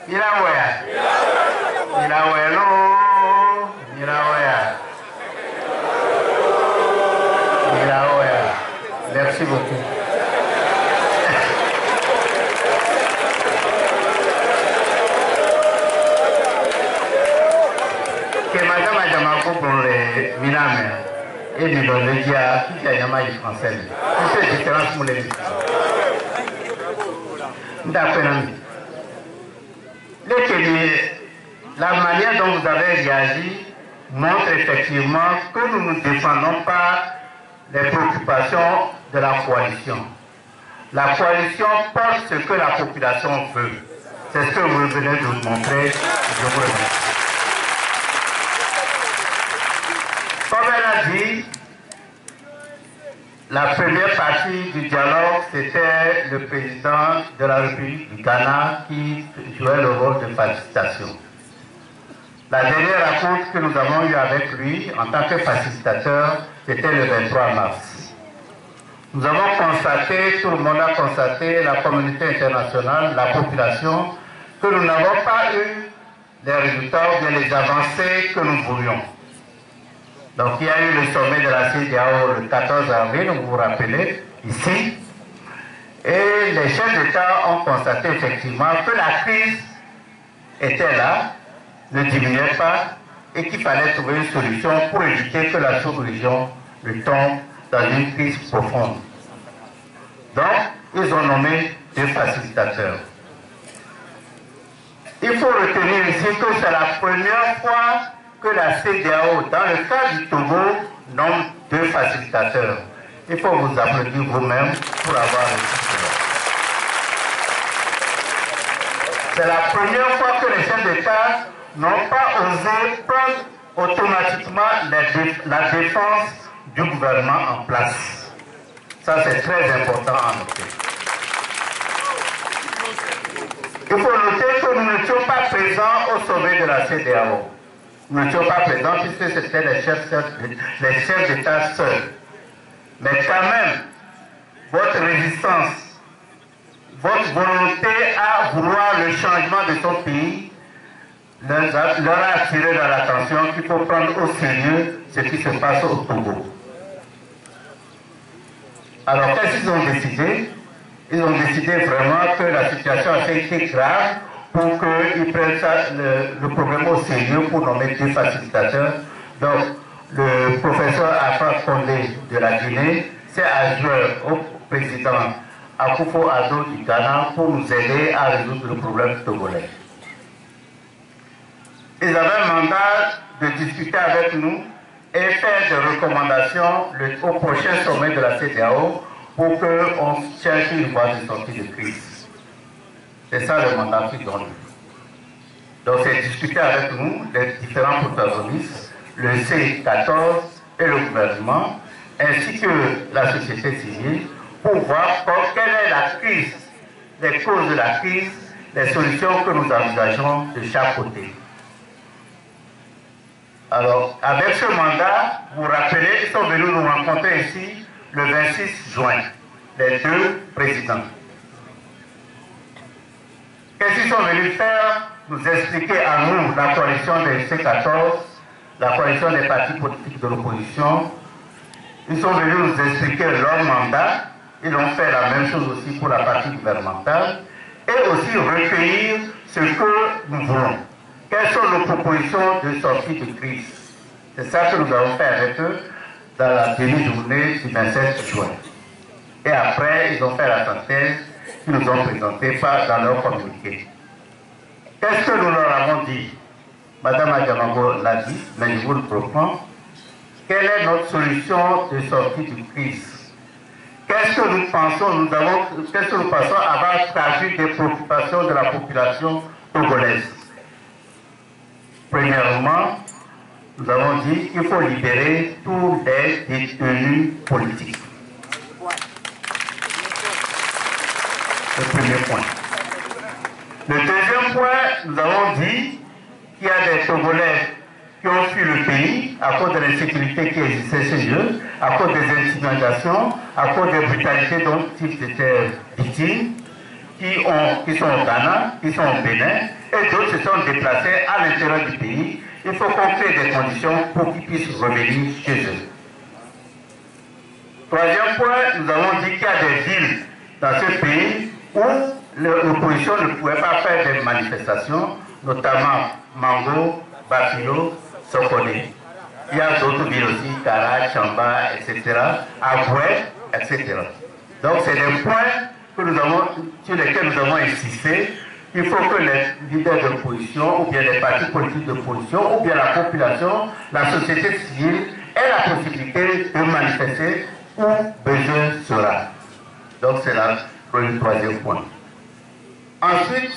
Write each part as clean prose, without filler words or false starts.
Miraoya. Merci beaucoup. Que madame Adjamako pour les Miname et du Bonnedia qui est un français. C'est une différence pour les la manière dont vous avez réagi montre effectivement que nous ne défendons pas les préoccupations de la coalition. La coalition porte ce que la population veut. C'est ce que vous venez de nous montrer. Je vous remercie. Comme elle a dit, la première partie du dialogue, c'était le président de la République du Ghana qui jouait le rôle de facilitation. La dernière rencontre que nous avons eue avec lui en tant que facilitateur, c'était le 23 mars. Nous avons constaté, tout le monde a constaté, la communauté internationale, la population, que nous n'avons pas eu les résultats ou bien les avancées que nous voulions. Donc il y a eu le sommet de la CEDEAO le 14 avril, vous vous rappelez, ici. Et les chefs d'État ont constaté effectivement que la crise était là, ne diminuait pas, et qu'il fallait trouver une solution pour éviter que la sous-région ne tombe dans une crise profonde. Donc, ils ont nommé deux facilitateurs. Il faut retenir ici que c'est la première fois que la CEDEAO, dans le cas du Togo, nomme deux facilitateurs. Il faut vous applaudir vous-même pour avoir réussi cela. C'est la première fois que les chefs d'État n'ont pas osé prendre automatiquement la défense du gouvernement en place. Ça, c'est très important à noter. Il faut noter que nous n'étions pas présents au sommet de la CEDEAO. Nous n'étions pas présents puisque c'était les chefs d'État seuls. Mais quand même, votre résistance, votre volonté à vouloir le changement de son pays leur a attiré dans l'attention qu'il faut prendre au sérieux ce qui se passe au Togo. Alors qu'est-ce qu'ils ont décidé? Ils ont décidé vraiment que la situation a été grave pour qu'ils prennent le problème au sérieux pour nommer deux facilitateurs. Donc, le professeur Alpha Condé de la Guinée s'est adjoint au président Akufo-Addo du Ghana pour nous aider à résoudre le problème togolais. Ils avaient un mandat de discuter avec nous et faire des recommandations au prochain sommet de la CEDEAO pour qu'on cherche une voie de sortie de crise. C'est ça le mandat qu'ils ont eu. Donc c'est discuter avec nous, les différents protagonistes, le C14 et le gouvernement, ainsi que la société civile, pour voir quelle est la crise, les causes de la crise, les solutions que nous envisageons de chaque côté. Alors, avec ce mandat, vous vous rappelez, ils sont venus nous rencontrer ici le 26 juin, les deux présidents. Qu'est-ce qu'ils sont venus faire? Nous expliquer à nous, la coalition des C14, la coalition des partis politiques de l'opposition. Ils sont venus nous expliquer leur mandat. Ils ont fait la même chose aussi pour la partie gouvernementale. Et aussi recueillir ce que nous voulons. Quelles sont nos propositions de sortie de crise? C'est ça que nous avons fait avec eux dans la demi-journée du 27 juin. Et après, ils ont fait la synthèse qu'ils nous ont présentée dans leur communiqué. Qu'est-ce que nous leur avons dit? Madame Adjamako l'a dit, mais je vous le reprends. Quelle est notre solution de sortie de crise? Qu'est-ce que nous pensons? Qu'est-ce que nous pensons avoir traduit des préoccupations de la population togolaise? Premièrement, nous avons dit qu'il faut libérer tous les détenus politiques. Le premier point. Le deuxième point, nous avons dit qu'il y a des Togolais qui ont fui le pays à cause de l'insécurité qui existait chez eux, à cause des intimidations, à cause des brutalités dont ils étaient victimes. qui sont au Ghana, qui sont au Bénin, et d'autres se sont déplacés à l'intérieur du pays. Il faut qu'on crée des conditions pour qu'ils puissent revenir chez eux. Troisième point, nous avons dit qu'il y a des villes dans ce pays où l'opposition ne pouvait pas faire des manifestations, notamment Mango, Bafilo, Sokone. Il y a d'autres villes aussi, Kara, Chamba, etc., Aboué, etc. Donc c'est des points sur lesquels nous avons insisté. Il faut que les leaders d'opposition, ou bien les partis politiques d'opposition, ou bien la population, la société civile, aient la possibilité de manifester où besoin sera. Donc c'est là le troisième point. Ensuite,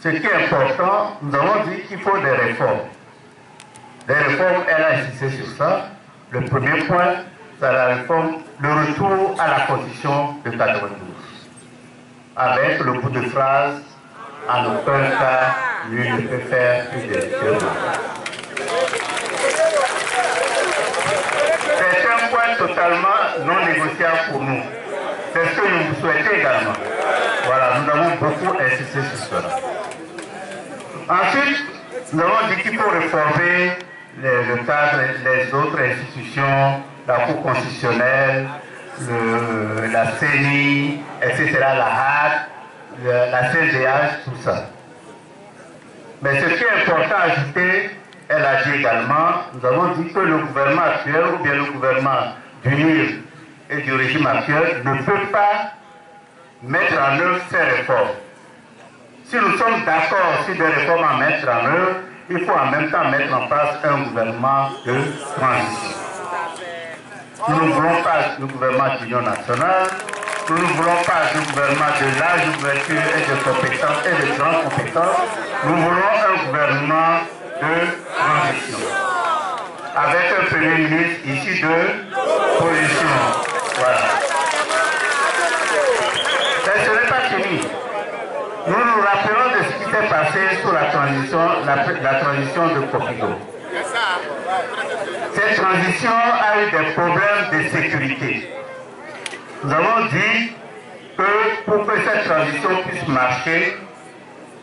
ce qui est important, nous avons dit qu'il faut des réformes. Des réformes, elle a insisté sur ça. Le premier point, c'est la réforme, le retour à la Constitution de 92. Avec le bout de phrase, en aucun cas, lui ne peut faire plus de 2 mandats. C'est un point totalement non négociable pour nous. C'est ce que nous souhaitons également. Voilà, nous avons beaucoup insisté sur cela. Ensuite, nous avons dit qu'il faut réformer le cadre, les autres institutions, la Cour constitutionnelle, la CENI, etc., la HAC, la CDH, tout ça. Mais ce qui est important à ajouter, elle a dit également, nous avons dit que le gouvernement actuel, ou bien le gouvernement du NIR et du régime actuel, ne peut pas mettre en œuvre ces réformes. Si nous sommes d'accord sur des réformes à mettre en œuvre, il faut en même temps mettre en place un gouvernement de transition. Nous ne voulons pas le gouvernement d'union nationale, nous ne voulons pas le gouvernement de large ouverture et de compétences et de grandes compétences, nous voulons un gouvernement de transition. Avec un premier ministre issu de position. Voilà. Mais ce n'est pas fini. Nous nous rappelons de ce qui s'est passé sous la transition de Kofido. Cette transition a eu des problèmes de sécurité. Nous avons dit que pour que cette transition puisse marcher,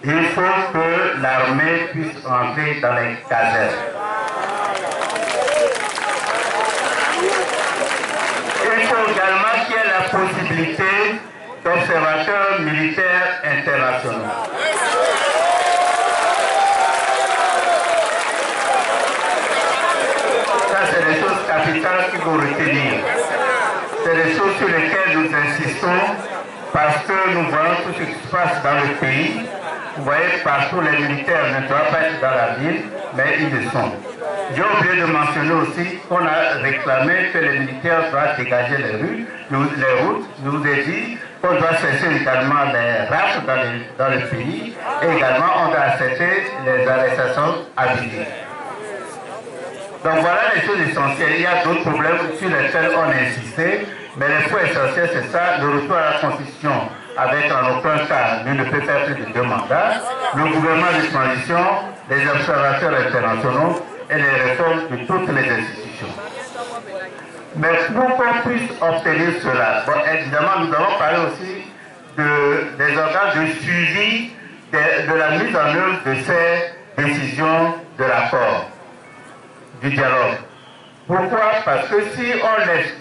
il faut que l'armée puisse entrer dans les casernes. Il faut également qu'il y ait la possibilité d'observateurs militaires internationaux. Ça, c'est des choses capitales qu'il faut retenir. C'est des choses sur lesquelles nous insistons parce que nous voyons tout ce qui se passe dans le pays. Vous voyez, partout, les militaires ne doivent pas être dans la ville, mais ils le sont. J'ai oublié de mentionner aussi qu'on a réclamé que les militaires doivent dégager les routes. Je vous ai dit qu'on doit cesser également les rafles dans le pays et également on doit cesser les arrestations abusives. Donc voilà les choses essentielles. Il y a d'autres problèmes sur lesquels on a insisté, mais les points essentiels c'est ça, le retour à la Constitution avec en aucun cas, lui ne peut faire plus de 2 mandats, le gouvernement de transition, les observateurs internationaux et les réformes de toutes les institutions. Mais pour qu'on puisse obtenir cela, bon, évidemment nous avons parlé aussi des organes de suivi de la mise en œuvre de ces décisions de l'accord, du dialogue. Pourquoi? Parce que si on laisse,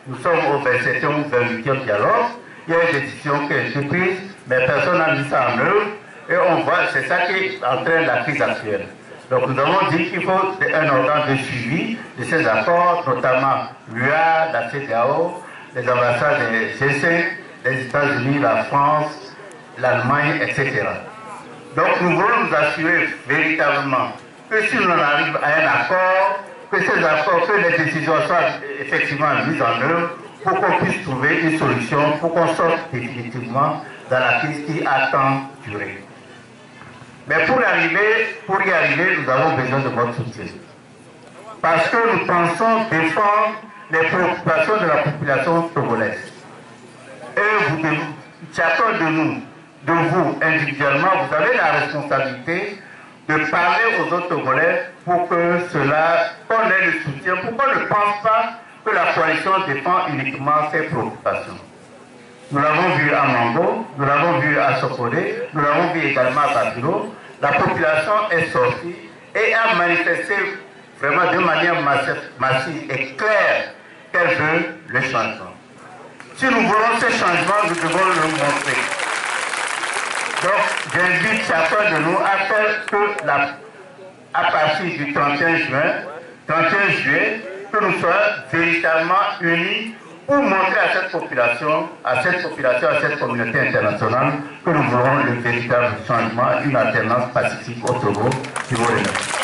nous sommes au 27e ou 28e dialogue, il y a une décision qui a été prise, mais personne n'a mis ça en œuvre, et on voit, c'est ça qui entraîne la crise actuelle. Donc nous avons dit qu'il faut un organe de suivi de ces accords, notamment l'UA, la CEDEAO, les ambassades des G5, les États-Unis, la France, l'Allemagne, etc. Donc nous voulons nous assurer véritablement que si l'on arrive à un accord, que ces accords, que les décisions soient effectivement mises en œuvre pour qu'on puisse trouver une solution, pour qu'on sorte définitivement dans la crise qui a tant duré. Mais pour y arriver, nous avons besoin de votre soutien. Parce que nous pensons défendre les préoccupations de la population togolaise. Et chacun de nous, de vous individuellement, vous avez la responsabilité de parler aux autres Togolais pour que cela, qu'on ait le soutien, pour qu'on ne pense pas que la coalition défend uniquement ses préoccupations. nous l'avons vu à Mango, nous l'avons vu à Sokode, nous l'avons vu également à Babilo. La population est sortie et a manifesté vraiment de manière massive et claire qu'elle veut le changement. Si nous voulons ce changement, nous devons le montrer. Donc, j'invite chacun de nous à faire que à partir du 31 juillet, que nous soyons véritablement unis pour montrer à cette population, à cette communauté internationale que nous voulons le véritable changement, une alternance pacifique au Togo. Je vous remercie.